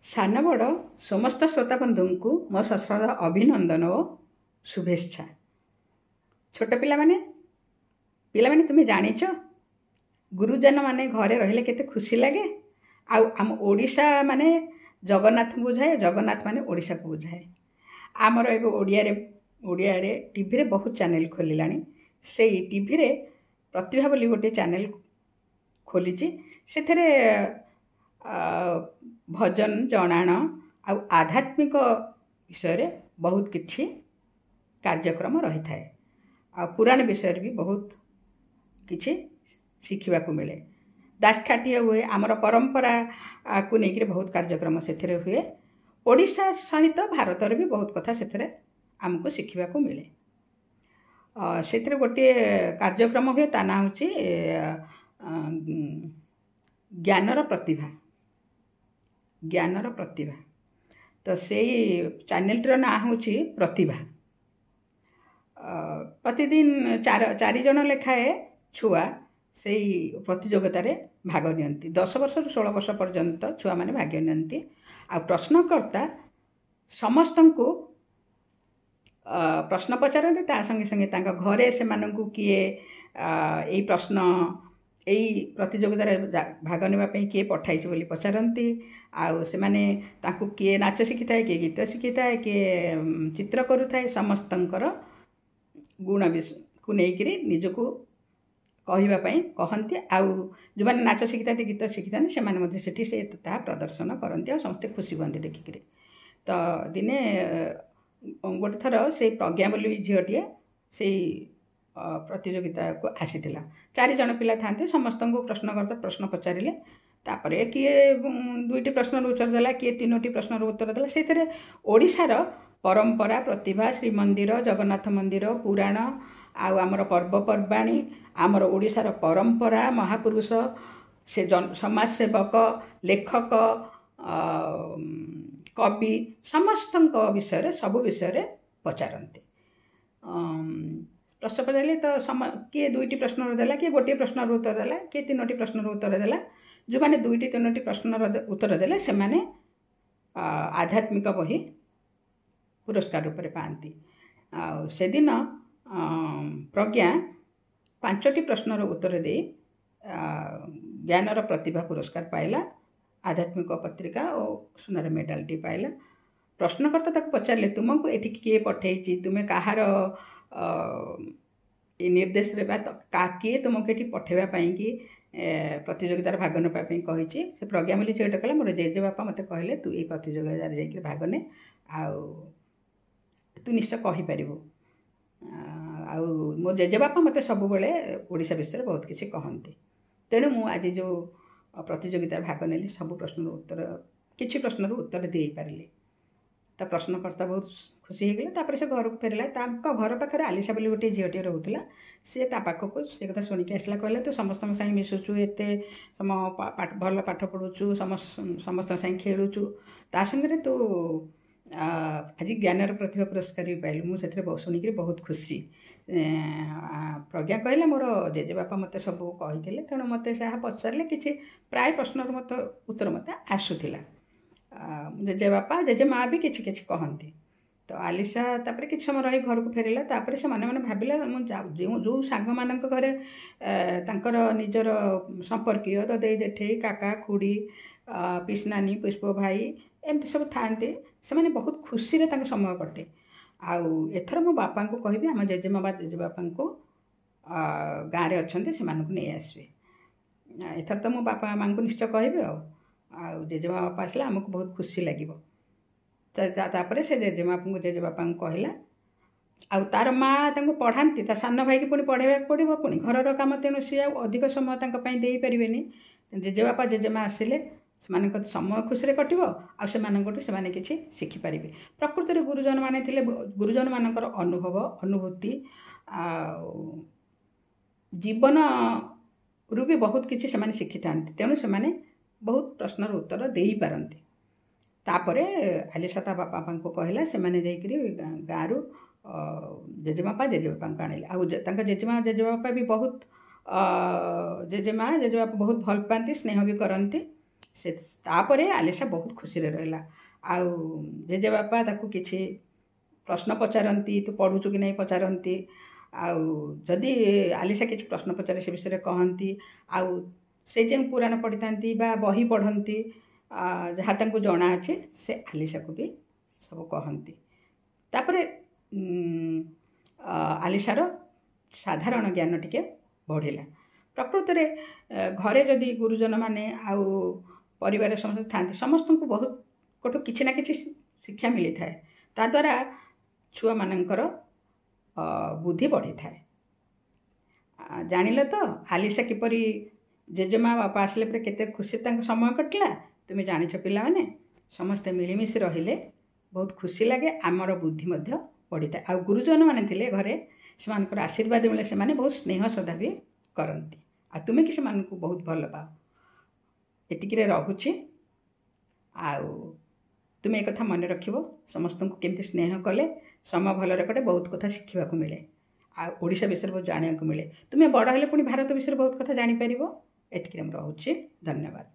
सान बड़ समस्त श्रोता बंधु को मो सश्रद्ध अभिनंदन और शुभेच्छा। छोट पिला माने तुम्हें जानिच गुरुजन माने घरे रहिले केते खुशी लगे। आम ओडिशा माने जगन्नाथ को बुझाए, जगन्नाथ माने ओडिशा को बुझाए। आमर ए ओडिया रे टीवी रे बहुत चैनल खोलिलानी। से टीवी रे प्रतिभा बोली गोटे चैनल खोली से भजन जनाण आध्यात्मिक विषय बहुत किछि कार्यक्रम रही थाए। पुराण विषय भी बहुत किछि शिखिबा को मिले। दासखाटिया हुए, आमर परंपरा को लेकर बहुत कार्यक्रम से हुए। ओडिशा सहित भारत भी बहुत कथा से आमको शिखिबा को मिले। से गोटे कार्यक्रम हुए ता ना होची ज्ञानर प्रतिभा। ज्ञानर प्रतिभा तो से चैनल ना होची प्रतिभा। प्रतिदिन चारि जन लेखाए छुआ से प्रतियोगिता रे भाग नियंती। 10 वर्ष रु 16 वर्ष पर्यंत छुआ माने भाग नियंती। आ प्रश्नकर्ता समस्त को प्रश्न पचारती। ता संगे संगे तांका घरे से माननकु किए एई प्रश्न एई प्रतियोगिता रे भाग नेबा पई किए पठाइछि बोली पचारती। आउ से माने तांकु किए नाच शिखिताए, किए गीत शिखिताए, किए चित्र करुथाए। समस्तंकर गुण को नेइकरी निजको कहिबा पई कहंती। आउ जो माने नाच शिखिताते, गीत शिखिताते, से माने मध्ये सेठी से ता प्रदर्शन करंती। आ समस्त खुशी हुंती देखिकरी। तो दिने गोटे थर से प्रज्ञा बोली झीटिए से प्रतियोगिता को आसीथिला। 4 जन पिला थांते। समस्त को प्रश्नकर्ता प्रश्न पचारिले। तापरे किए 2टी प्रश्न उत्तर देला, किए 3टी प्रश्न उत्तर देला। से ओडिशार परंपरा, प्रतिभा, श्रीमंदिर, जगन्नाथ मंदिर, पुराण आमर पर्वपर्वाणी, आमर ओडिशार परंपरा, महापुरुष, से समाजसेवक, लेखक, कवि समस्त विषय सब विषय पचारती। प्रश्न पचारे तो किए 2टी प्रश्न देला, किए गोटे प्रश्न उत्तर देला, किए 3टी प्रश्न उत्तर देला। जो माने 2टी 3टी प्रश्न उत्तर देले से माने आध्यात्मिक बही पुरस्कार रूप में पाती। से दिन प्रज्ञा 5टी प्रश्नर उत्तर दे ज्ञानर प्रतिभा पुरस्कार पाइला। आध्यात्मिक पत्रिका और सुनार मेडालटी पाइला। प्रश्नकर्ता तक पचारे तुमको एठी किए पठेइछि, तुम्हें कहार निर्देश रे बा किए तुमको एठी पठेबा पई कि प्रतियोगितार भाग नेबा पई कहिछि। से प्रज्ञा बोली जेटा कहला मोर जेजे बापा मते कहले तू ए प्रतियोगितार जाइके भाग ने, आउ तू निश्चय कहि परिबो। आउ मोर जेजे बापा मते सब बेले ओडिशा विषय बहुत किछि कहंती। तेणु मु आज जो प्रतियोगितार भाग नेली सब प्रश्नर उत्तर किछि प्रश्नर उत्तर दे पारिली। ता प्रश्नकर्ता बहुत खुशी हो गला। तापर से घर को फेरला। तांका घर पाखरे आलिशा बोली गोटे झीटी रोला। सी ता पाखक से कथा शुणिक आसला, कहला तू समस्त संगे मिशुचु, एते भल पाठ पढ़ुचु, समस्त संगे खेलुचु, ता संगे तू आज ज्ञानर प्रतिभा पुरस्कार भी पाइलु। मुझे बहुत शुणिक बहुत खुशी। प्रज्ञा कहला मोर जेजे बापा मते सब कही, तेणु मते से पचारे कि प्राय प्रश्नर मत उत्तर मत आसूला। जेजे बापा जेजे माँ भी किछि किछि कहती। तो आलिशा तापर किछि समय रही घर को फेरला। तापर से माने माने भाविला जो सांग मान घरे तांकर निजर संपर्कीय ददेई जेठे काका खुड़ी पिसनानी पुष्प भाई एमती सब थांती। से माने बहुत खुशी रे तांक समय कटे। आउ एथर मो बापा को कहबी आम जेजेमा जेजे बापा को गाँव में अच्छा से नहीं आसबे। एथर तो मो बापा माँ को निश्चय कहबी। आउ जेजेमा बापा आसला आमको बहुत खुशी लगे। तापर से जेजेमा जेजे बापा कहला। आउ तार माँ तांको पढ़ाती, ता सान भाई की पुणी पढ़ाइबा पड़ो, पुणी घर काम। तेणु सी अधिक समय दे पारे। जेजे बापा जेजेमा आसिले से समय खुशी कटो। आ से किसी शिखिपारे। प्रकृति गुरुजन माने थिले, गुरुजन मानकर अनुभव अनुभूति जीवन रु भी बहुत किसी से शिखि था। तेणु से बहुत प्रश्नर उत्तर दे पारती। तापरे आलिशा ता बापा को कहला से गाँव जेजेबापा जेजेबापा आनिले। आउ जेजेमा जेजेबापा भी बहुत जेजेमा जेजेबापा बहुत भल पाती, स्नेह भी करती। से तापरे आलिशा बहुत खुशी रहा आउ जेजेबापा ताकू किसी प्रश्न पचारती तू पढ़ुचु कि नहीं पचारती आउ जदि आलिशा किसी प्रश्न पचारे से विषय कहती आउ से जो पुराण पढ़ी था बही पढ़ती जहाँ तांको जना अच्छे से आलिशा को भी सब कहती तापरे आलिशार साधारण ज्ञान टिके बढ़िला प्रकृत में घरे जदि गुरुजन माने आउ परिवार समस्त था समस्त को बहुत कोटो किसी ना किसी शिक्षा मिली थाए ता द्वारा छुआ मानकर बुद्धि बढ़ी थाए जानिल तो आलिशा किपरि जेजेमा बापा आसले पर केते खुशी तांको समय कटिला तुम जानिछ पिला माने समस्ते मिलिमिशि रहिले बहुत खुशी लगे आमर बुद्धि मध्य बढ़ी थाए आ गुरुजन माने थिले घरे सेमानकर आशीर्वाद मिले से माने बहुत स्नेह श्रद्धा भी करती आ तुमे कि सेमानकु बहुत भल पाओ एतिकिरे रहुछि आउ तुम एक कथा मन रखिबो समस्त को केमती स्नेह कले समय भल कटे बहुत कथा शिखा मिले आ ओडिशा विषय बहुत जाना मिले तुम्हें बड़ हेले पुणी भारत विषय बहुत कथा जानी परिबो एतिकिरे हम रहुछि धन्यवाद।